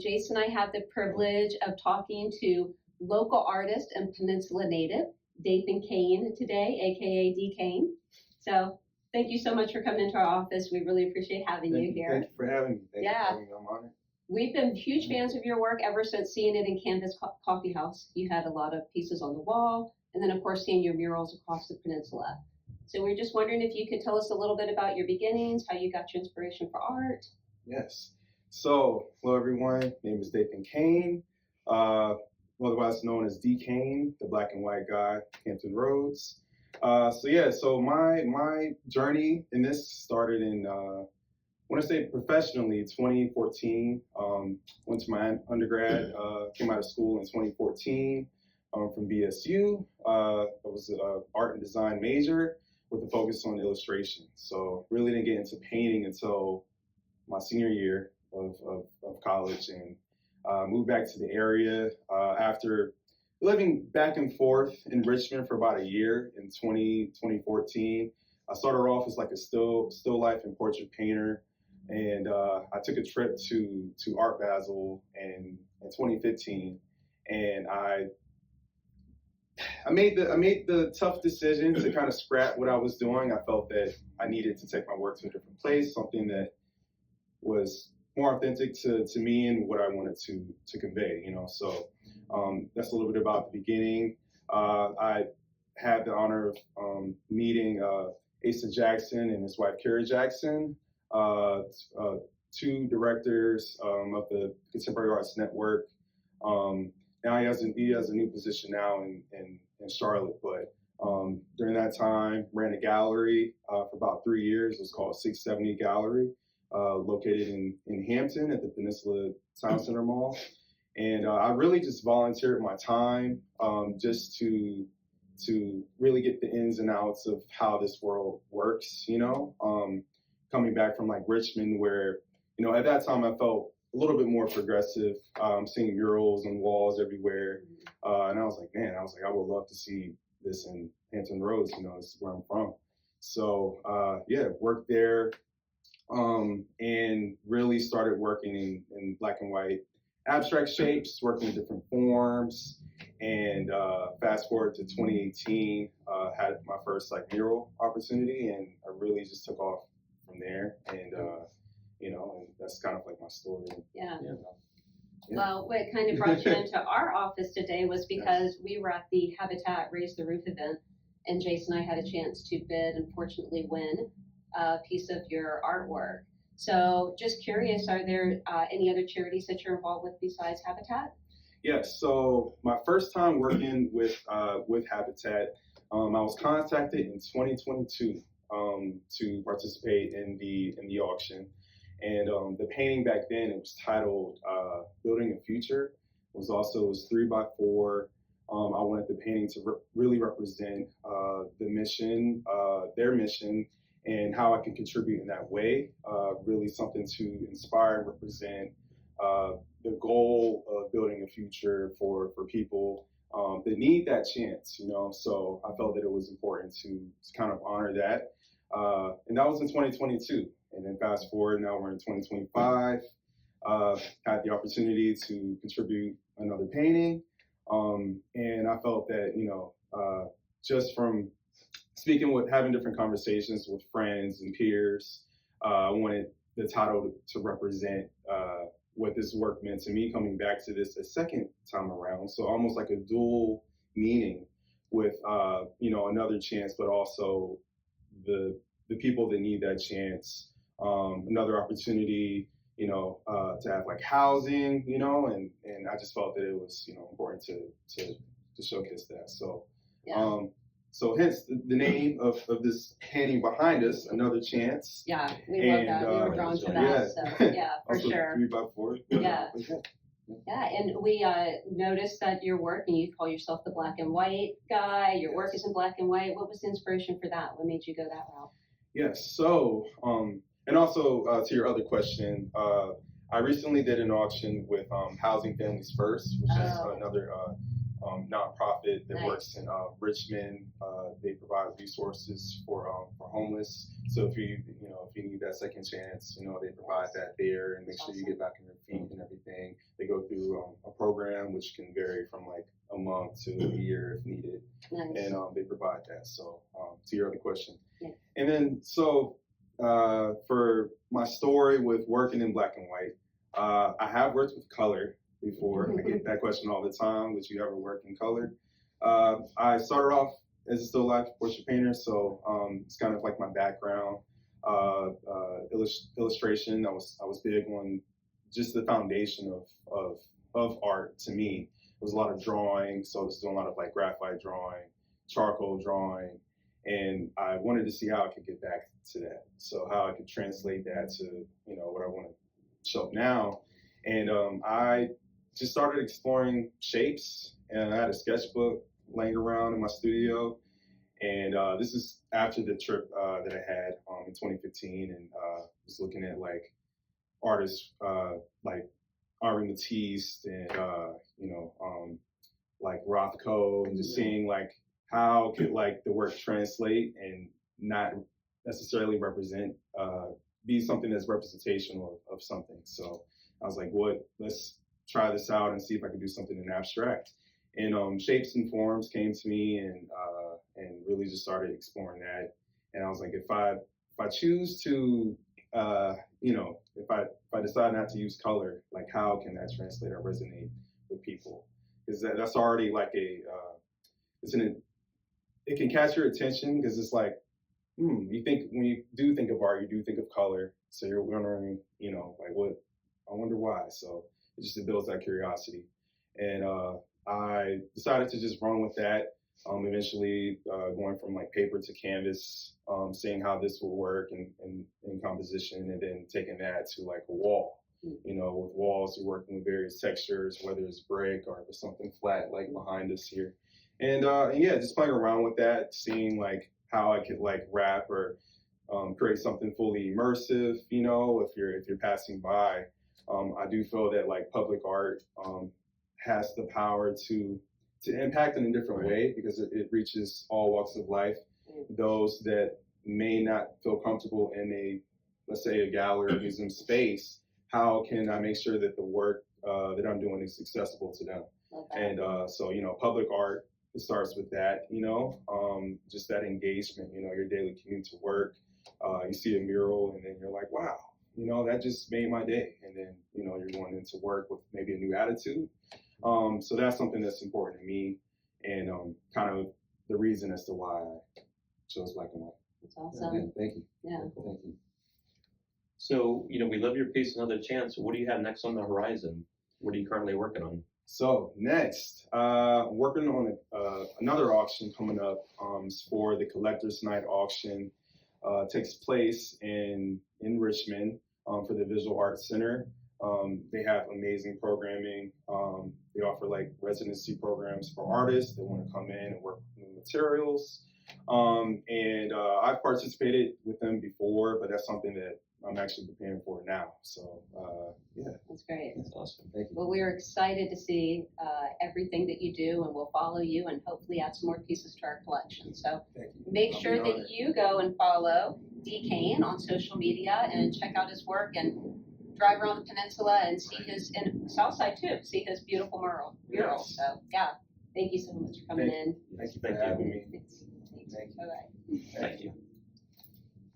Jason and I have the privilege of talking to local artist and Peninsula native, Dathan Kane today, aka D. Kane. So thank you so much for coming into our office. We really appreciate having you here. Thank you for having me. Thank you for having me. I'm honored. We've been huge fans of your work ever since seeing it in Canvas Coffee House. You had a lot of pieces on the wall, and then of course seeing your murals across the peninsula. So we're just wondering if you could tell us a little bit about your beginnings, how you got your inspiration for art. Yes. So, hello everyone. My name is Dathan Kane, otherwise known as D. Kane, the black and white guy, Hampton Roads. So my journey in this started in, I want to say professionally, 2014. Went to my undergrad, came out of school in 2014 from BSU. I was an art and design major with a focus on illustration. So really didn't get into painting until my senior year of college, and moved back to the area after living back and forth in Richmond for about a year in 2014. I started off as like a still life and portrait painter. And I took a trip to Art Basel in 2015, and I made the tough decision to kind of scrap what I was doing. I felt that I needed to take my work to a different place, something that was more authentic to me and what I wanted to convey. So that's a little bit about the beginning. I had the honor of meeting Asa Jackson and his wife Carrie Jackson. Two directors of the Contemporary Arts Network. Now he has a new position now in Charlotte, but during that time ran a gallery for about 3 years. It was called 670 Gallery, located in Hampton at the Peninsula Town Center Mall. And I really just volunteered my time just to really get the ins and outs of how this world works, coming back from like Richmond, where, at that time I felt a little bit more progressive, seeing murals and walls everywhere. And I was like, I would love to see this in Hampton Roads, this is where I'm from. So worked there and really started working in black and white abstract shapes, working in different forms. And fast forward to 2018, had my first like mural opportunity, and I really just took off from there, and and that's kind of like my story. Yeah. Well, what kind of brought you into our office today was because we were at the Habitat Raise the Roof event, and Jason and I had a chance to bid and fortunately win a piece of your artwork. So just curious, are there any other charities that you're involved with besides Habitat? Yes. So my first time working with Habitat, I was contacted in 2022 to participate in the auction, and the painting back then, it was titled "Building a Future." It was 3x4. I wanted the painting to really represent the mission, their mission, and how I can contribute in that way. Really something to inspire and represent the goal of building a future for people that need that chance, So I felt that it was important to kind of honor that. And that was in 2022. And then fast forward, now we're in 2025. Had the opportunity to contribute another painting. And I felt that, just from having different conversations with friends and peers, I wanted the title to represent what this work meant to me coming back to this a second time around. So almost like a dual meaning with, another chance, but also the people that need that chance, another opportunity, to have like housing, and I just felt that it was, important to showcase that. So, so hence the name of this painting behind us, Another Chance. Yeah, we love that. We were drawn to that. So yeah, for also sure. 3x4. Yeah, and we noticed that your work, and you call yourself the black and white guy. Your work is in black and white. What was the inspiration for that? What made you go that route? Yes. So, and also to your other question, I recently did an auction with Housing Families First, which is another nonprofit that works in Richmond. They provide resources for homeless. So if you need that second chance, they provide that there and make sure you get back on your feet and everything. program, which can vary from like a month to a year if needed. Nice. And they provide that. So to your other question. Yeah. And then so for my story with working in black and white, I have worked with color before. I get that question all the time. Would you ever work in color? I started off as a still life portrait painter, so it's kind of like my background. Illustration. I was big on just the foundation of art. To me, it was a lot of drawing, so I was doing a lot of like graphite drawing, charcoal drawing, and I wanted to see how I could get back to that. So how I could translate that to what I want to show now, and I just started exploring shapes, and I had a sketchbook laying around in my studio. And this is after the trip that I had in 2015, and was looking at like artists like Henri Matisse and like Rothko, and just seeing like how could like the work translate and not necessarily represent be something that's representational of something. So I was like, let's try this out and see if I can do something in abstract. And shapes and forms came to me, and really just started exploring that. And I was like, if I choose to, if I decide not to use color, like how can that translate or resonate with people? Because that's already like it can catch your attention, because it's like, you think when you do think of art, you do think of color. So you're wondering, like I wonder why. So it builds that curiosity. And I decided to just run with that. Eventually going from like paper to canvas, seeing how this will work in composition, and then taking that to like a wall. With walls, you're working with various textures, whether it's brick or if it's something flat like behind us here. And yeah, just playing around with that, seeing like how I could like wrap or create something fully immersive. If you're passing by, I do feel that like public art has the power to impact in a different way, because it reaches all walks of life. Those that may not feel comfortable in let's say a gallery or museum space, how can I make sure that the work that I'm doing is accessible to them? Okay. And so, public art, it starts with that, just that engagement, your daily commute to work. You see a mural and then you're like, wow, that just made my day. And then, you're going into work with maybe a new attitude. So that's something that's important to me, and kind of the reason as to why I chose black and white. That's awesome. Yeah, thank you. Yeah. Thank you. So, we love your piece, Another Chance. What do you have next on the horizon? What are you currently working on? So next, working on another auction coming up for the Collectors Night auction. Takes place in Richmond for the Visual Arts Center. They have amazing programming. They offer like residency programs for artists that want to come in and work with new materials. And I've participated with them before, but that's something that I'm actually preparing for now. So yeah. That's great. That's awesome. Thank you. Well, we're excited to see everything that you do, and we'll follow you and hopefully add some more pieces to our collection. So make sure that you go and follow D. Kane on social media and check out his work, and drive around the peninsula and see in Southside too, see his beautiful mural. Yes. So yeah, thank you so much for coming in. Thank you for having me. Thanks. Bye-bye. Thank you.